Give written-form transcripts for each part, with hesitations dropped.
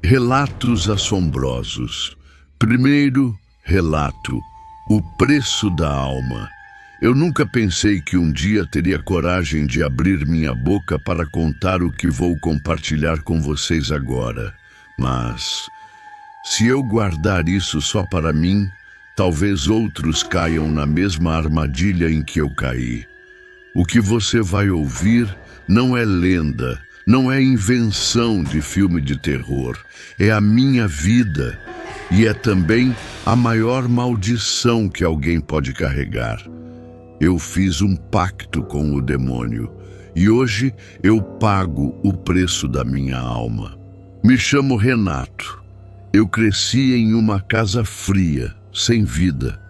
Relatos assombrosos. Primeiro relato: o preço da alma. Eu nunca pensei que um dia teria coragem de abrir minha boca para contar o que vou compartilhar com vocês agora. Mas, se eu guardar isso só para mim, talvez outros caiam na mesma armadilha em que eu caí. O que você vai ouvir não é lenda, não é invenção de filme de terror. É a minha vida e é também a maior maldição que alguém pode carregar. Eu fiz um pacto com o demônio e hoje eu pago o preço da minha alma. Me chamo Renato. Eu cresci em uma casa fria, sem vida.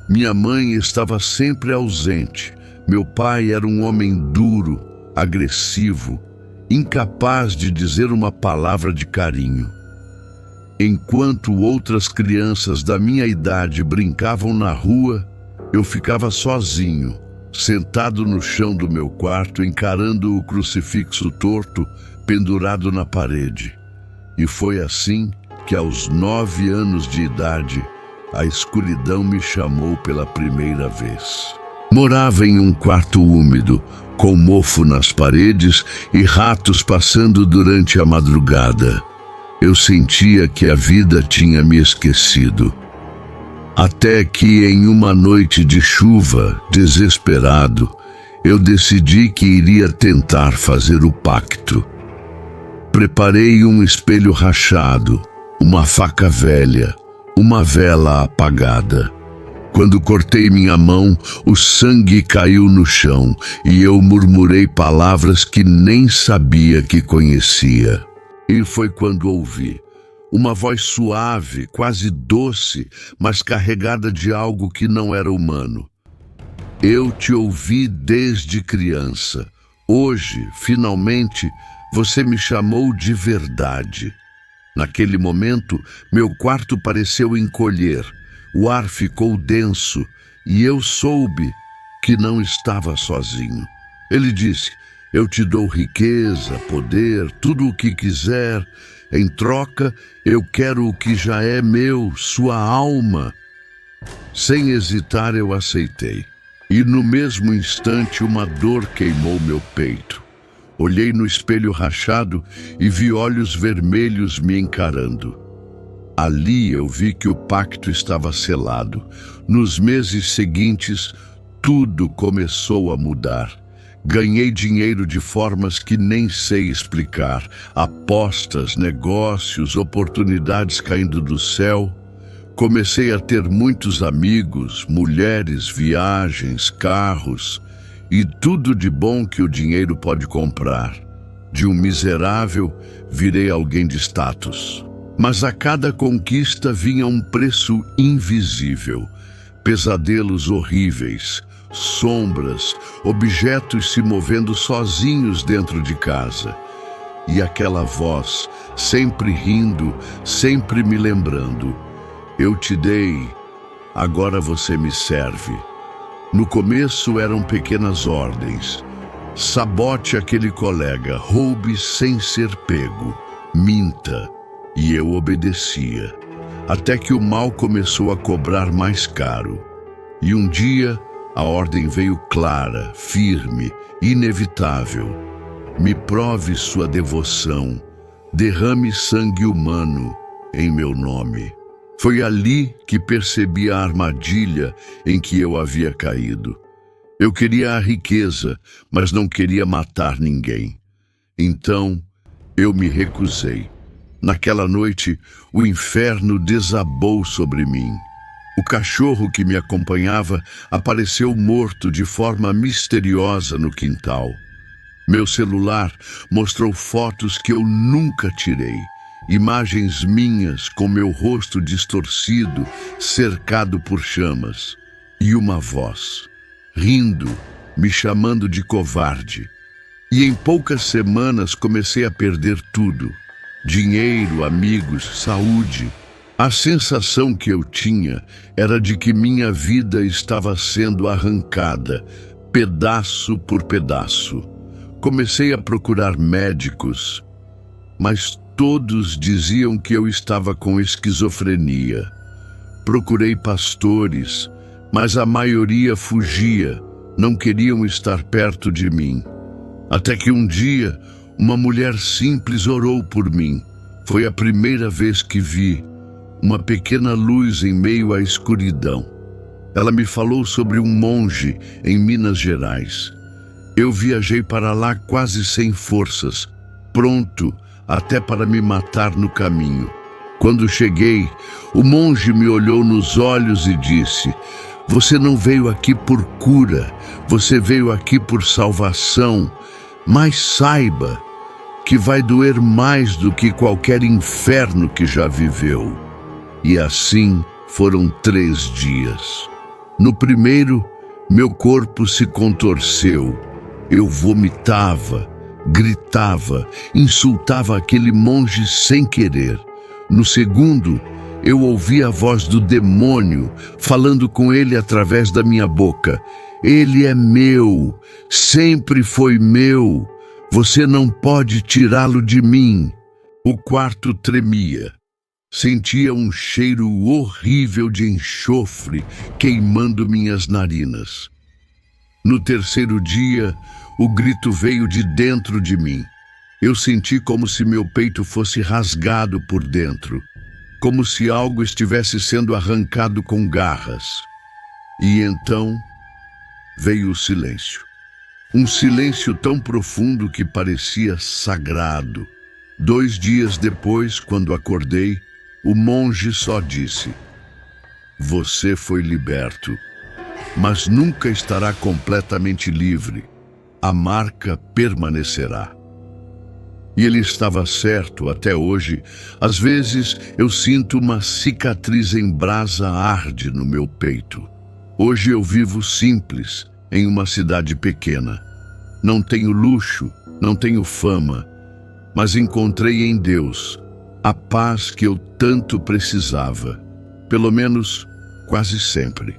Minha mãe estava sempre ausente. Meu pai era um homem duro, agressivo, incapaz de dizer uma palavra de carinho. Enquanto outras crianças da minha idade brincavam na rua, eu ficava sozinho, sentado no chão do meu quarto, encarando o crucifixo torto pendurado na parede. E foi assim que, aos 9 anos de idade, a escuridão me chamou pela primeira vez. Morava em um quarto úmido, com mofo nas paredes e ratos passando durante a madrugada. Eu sentia que a vida tinha me esquecido. Até que, em uma noite de chuva, desesperado, eu decidi que iria tentar fazer o pacto. Preparei um espelho rachado, uma faca velha, uma vela apagada. Quando cortei minha mão, o sangue caiu no chão e eu murmurei palavras que nem sabia que conhecia. E foi quando ouvi uma voz suave, quase doce, mas carregada de algo que não era humano. Eu te ouvi desde criança. Hoje, finalmente, você me chamou de verdade. Naquele momento, meu quarto pareceu encolher. O ar ficou denso e eu soube que não estava sozinho. Ele disse: eu te dou riqueza, poder, tudo o que quiser. Em troca, eu quero o que já é meu, sua alma. Sem hesitar, eu aceitei. E no mesmo instante, uma dor queimou meu peito. Olhei no espelho rachado e vi olhos vermelhos me encarando. Ali eu vi que o pacto estava selado. Nos meses seguintes, tudo começou a mudar. Ganhei dinheiro de formas que nem sei explicar. Apostas, negócios, oportunidades caindo do céu. Comecei a ter muitos amigos, mulheres, viagens, carros e tudo de bom que o dinheiro pode comprar. De um miserável, virei alguém de status. Mas a cada conquista vinha um preço invisível. Pesadelos horríveis, sombras, objetos se movendo sozinhos dentro de casa. E aquela voz, sempre rindo, sempre me lembrando: eu te dei, agora você me serve. No começo eram pequenas ordens. Sabote aquele colega, roube sem ser pego, minta. E eu obedecia, até que o mal começou a cobrar mais caro. E um dia, a ordem veio clara, firme, inevitável. Me prove sua devoção, derrame sangue humano em meu nome. Foi ali que percebi a armadilha em que eu havia caído. Eu queria a riqueza, mas não queria matar ninguém. Então, eu me recusei. Naquela noite, o inferno desabou sobre mim. O cachorro que me acompanhava apareceu morto de forma misteriosa no quintal. Meu celular mostrou fotos que eu nunca tirei. Imagens minhas com meu rosto distorcido, cercado por chamas. E uma voz, rindo, me chamando de covarde. E em poucas semanas comecei a perder tudo. Dinheiro, amigos, saúde. A sensação que eu tinha era de que minha vida estava sendo arrancada, pedaço por pedaço. Comecei a procurar médicos, mas todos diziam que eu estava com esquizofrenia. Procurei pastores, mas a maioria fugia, não queriam estar perto de mim. Até que um dia, uma mulher simples orou por mim. Foi a primeira vez que vi uma pequena luz em meio à escuridão. Ela me falou sobre um monge em Minas Gerais. Eu viajei para lá quase sem forças, pronto até para me matar no caminho. Quando cheguei, o monge me olhou nos olhos e disse: "Você não veio aqui por cura, você veio aqui por salvação, mas saiba que vai doer mais do que qualquer inferno que já viveu." E assim foram 3 dias. No primeiro, meu corpo se contorceu. Eu vomitava, gritava, insultava aquele monge sem querer. No segundo, eu ouvi a voz do demônio falando com ele através da minha boca. "Ele é meu, sempre foi meu. Você não pode tirá-lo de mim." O quarto tremia. Sentia um cheiro horrível de enxofre queimando minhas narinas. No terceiro dia, o grito veio de dentro de mim. Eu senti como se meu peito fosse rasgado por dentro, como se algo estivesse sendo arrancado com garras. E então veio o silêncio. Um silêncio tão profundo que parecia sagrado. 2 dias depois, quando acordei, o monge só disse: "Você foi liberto, mas nunca estará completamente livre. A marca permanecerá." E ele estava certo. Até hoje, às vezes eu sinto uma cicatriz em brasa arde no meu peito. Hoje eu vivo simples, em uma cidade pequena. Não tenho luxo, não tenho fama, mas encontrei em Deus a paz que eu tanto precisava, pelo menos quase sempre.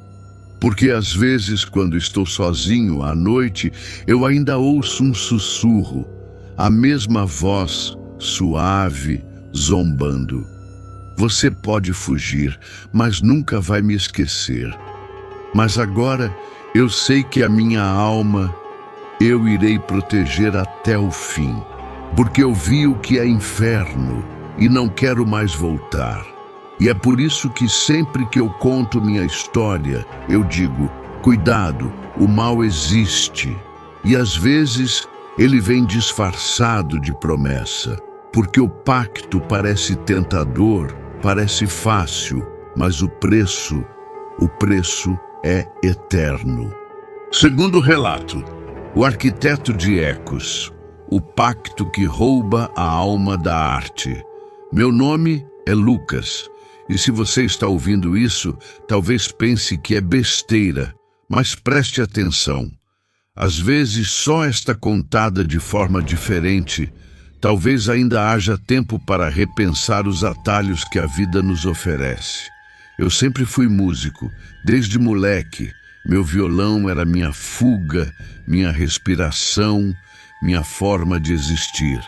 Porque às vezes, quando estou sozinho à noite, eu ainda ouço um sussurro, a mesma voz suave, zombando: "Você pode fugir, mas nunca vai me esquecer. Mas agora eu sei que a minha alma eu irei proteger até o fim, porque eu vi o que é inferno e não quero mais voltar." E é por isso que sempre que eu conto minha história, eu digo: cuidado, o mal existe. E às vezes ele vem disfarçado de promessa, porque o pacto parece tentador, parece fácil, mas o preço é eterno. Segundo relato, o arquiteto de ecos, o pacto que rouba a alma da arte. Meu nome é Lucas, e se você está ouvindo isso, talvez pense que é besteira, mas preste atenção. Às vezes só está contada de forma diferente. Talvez ainda haja tempo para repensar os atalhos que a vida nos oferece. Eu sempre fui músico, desde moleque. Meu violão era minha fuga, minha respiração, minha forma de existir.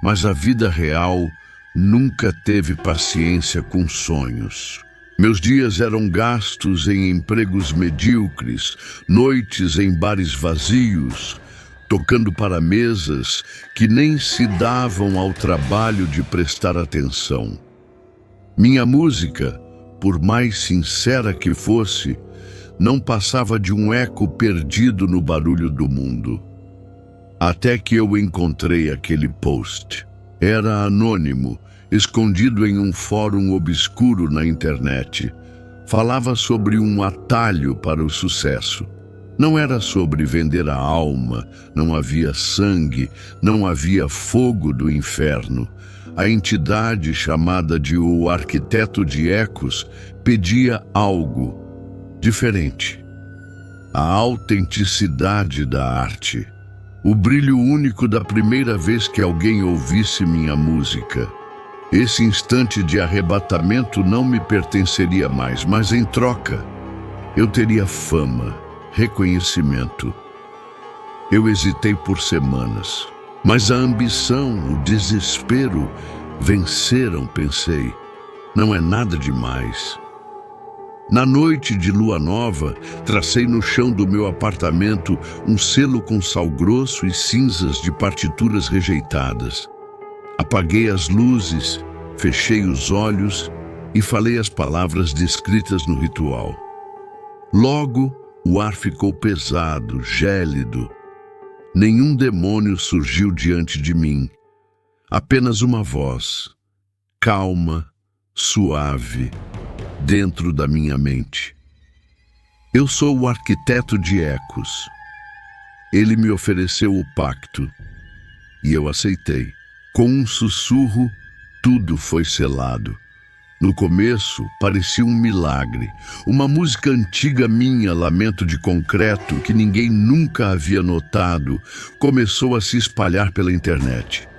Mas a vida real nunca teve paciência com sonhos. Meus dias eram gastos em empregos medíocres, noites em bares vazios, tocando para mesas que nem se davam ao trabalho de prestar atenção. Minha música, por mais sincera que fosse, não passava de um eco perdido no barulho do mundo. Até que eu encontrei aquele post. Era anônimo, escondido em um fórum obscuro na internet. Falava sobre um atalho para o sucesso. Não era sobre vender a alma, não havia sangue, não havia fogo do inferno. A entidade chamada de o Arquiteto de Ecos pedia algo diferente. A autenticidade da arte. O brilho único da primeira vez que alguém ouvisse minha música. Esse instante de arrebatamento não me pertenceria mais, mas em troca, eu teria fama, reconhecimento. Eu hesitei por semanas, mas a ambição, o desespero, Venceram, pensei. Não é nada demais. Na noite de lua nova, tracei no chão do meu apartamento um selo com sal grosso e cinzas de partituras rejeitadas. Apaguei as luzes, fechei os olhos e falei as palavras descritas no ritual. Logo, o ar ficou pesado, gélido. Nenhum demônio surgiu diante de mim. Apenas uma voz, calma, suave, dentro da minha mente. Eu sou o arquiteto de ecos. Ele me ofereceu o pacto e eu aceitei. Com um sussurro, tudo foi selado. No começo, parecia um milagre. Uma música antiga minha, Lamento de Concreto, que ninguém nunca havia notado, começou a se espalhar pela internet.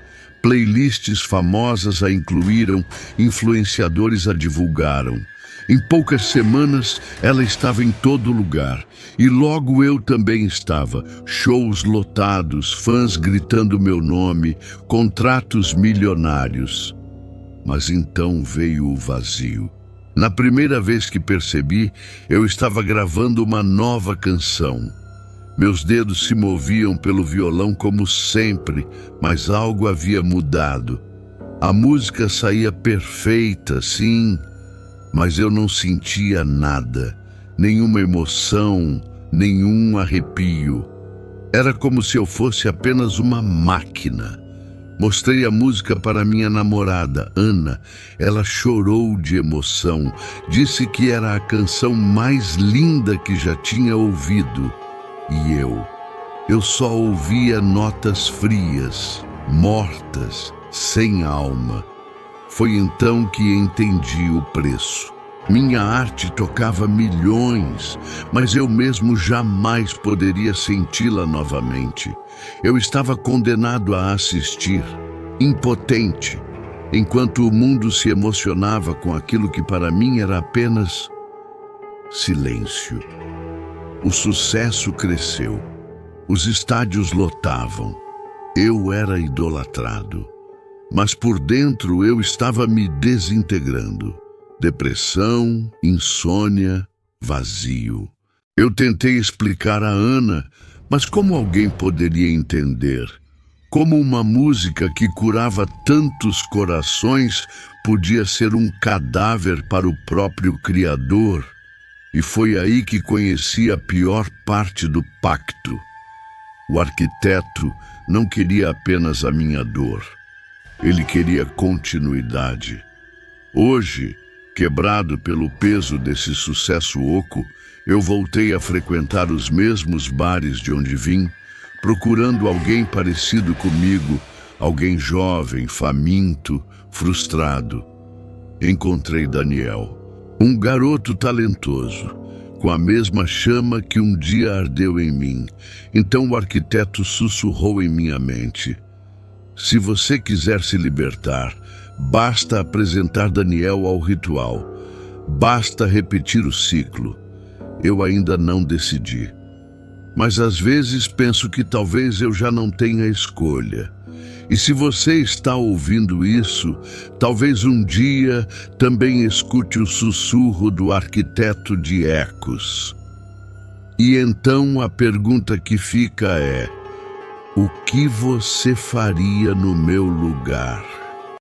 Playlists famosas a incluíram, influenciadores a divulgaram. Em poucas semanas, ela estava em todo lugar. E logo eu também estava. Shows lotados, fãs gritando meu nome, contratos milionários. Mas então veio o vazio. Na primeira vez que percebi, eu estava gravando uma nova canção. Meus dedos se moviam pelo violão como sempre, mas algo havia mudado. A música saía perfeita, sim, mas eu não sentia nada, nenhuma emoção, nenhum arrepio. Era como se eu fosse apenas uma máquina. Mostrei a música para minha namorada, Ana. Ela chorou de emoção. Disse que era a canção mais linda que já tinha ouvido. E eu só ouvia notas frias, mortas, sem alma. Foi então que entendi o preço. Minha arte tocava milhões, mas eu mesmo jamais poderia senti-la novamente. Eu estava condenado a assistir, impotente, enquanto o mundo se emocionava com aquilo que para mim era apenas silêncio. O sucesso cresceu. Os estádios lotavam. Eu era idolatrado. Mas por dentro eu estava me desintegrando. Depressão, insônia, vazio. Eu tentei explicar a Ana, mas como alguém poderia entender? Como uma música que curava tantos corações podia ser um cadáver para o próprio Criador? E foi aí que conheci a pior parte do pacto. O arquiteto não queria apenas a minha dor. Ele queria continuidade. Hoje, quebrado pelo peso desse sucesso oco, eu voltei a frequentar os mesmos bares de onde vim, procurando alguém parecido comigo, alguém jovem, faminto, frustrado. Encontrei Daniel, um garoto talentoso, com a mesma chama que um dia ardeu em mim. Então o arquiteto sussurrou em minha mente: se você quiser se libertar, basta apresentar Daniel ao ritual. Basta repetir o ciclo. Eu ainda não decidi. Mas às vezes penso que talvez eu já não tenha escolha. E se você está ouvindo isso, talvez um dia também escute o sussurro do arquiteto de ecos. E então a pergunta que fica é: o que você faria no meu lugar?